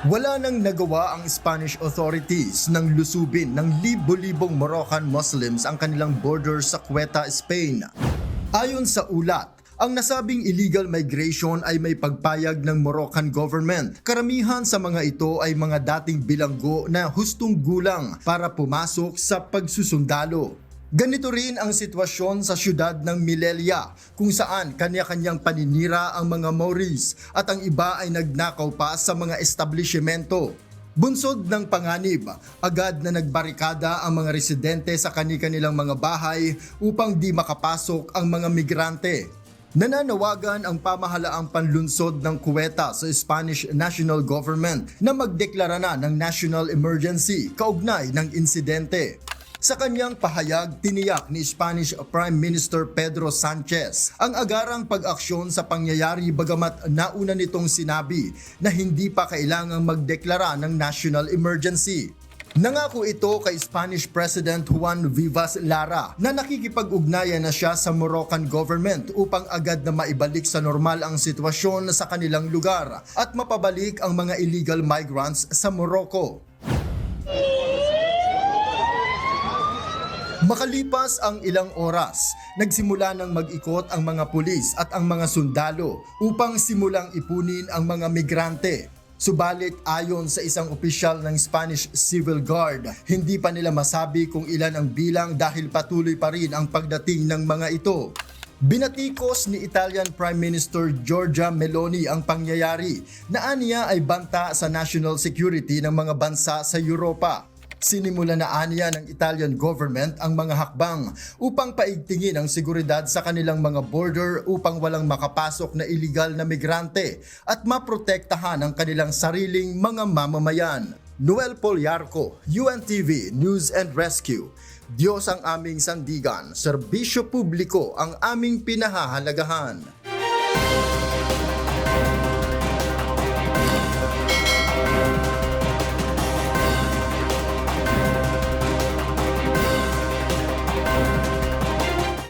Wala nang nagawa ang Spanish authorities nang lusubin ng libo-libong Moroccan Muslims ang kanilang border sa Ceuta, Spain. Ayon sa ulat, ang nasabing illegal migration ay may pagpayag ng Moroccan government. Karamihan sa mga ito ay mga dating bilanggo na hustong gulang para pumasok sa pagsusundalo. Ganito rin ang sitwasyon sa siyudad ng Melilla kung saan kanya-kanyang paninira ang mga Maoris at ang iba ay nagnakaw pa sa mga establishmento. Bunsod ng panganib, agad na nagbarikada ang mga residente sa kani-kanilang mga bahay upang di makapasok ang mga migrante. Nananawagan ang pamahalaang panlunsod ng Ceuta sa Spanish National Government na magdeklara na ng national emergency kaugnay ng insidente. Sa kanyang pahayag, tiniyak ni Spanish Prime Minister Pedro Sanchez ang agarang pag-aksyon sa pangyayari bagamat nauna nitong sinabi na hindi pa kailangang magdeklara ng national emergency. Nangako ito kay Spanish President Juan Vivas Lara na nakikipag-ugnayan na siya sa Moroccan government upang agad na maibalik sa normal ang sitwasyon sa kanilang lugar at mapabalik ang mga illegal migrants sa Morocco. Makalipas ang ilang oras, nagsimula ng mag-ikot ang mga pulis at ang mga sundalo upang simulang ipunin ang mga migrante. Subalit ayon sa isang opisyal ng Spanish Civil Guard, hindi pa nila masabi kung ilan ang bilang dahil patuloy pa rin ang pagdating ng mga ito. Binatikos ni Italian Prime Minister Giorgia Meloni ang pangyayari na aniya ay banta sa national security ng mga bansa sa Europa. Sinimula na aniya ng Italian government ang mga hakbang upang paigtingin ang seguridad sa kanilang mga border upang walang makapasok na illegal na migrante at maprotektahan ang kanilang sariling mga mamamayan. Noel Polyarco, UNTV News and Rescue. Diyos ang aming sandigan, serbisyo publiko ang aming pinahahalagahan.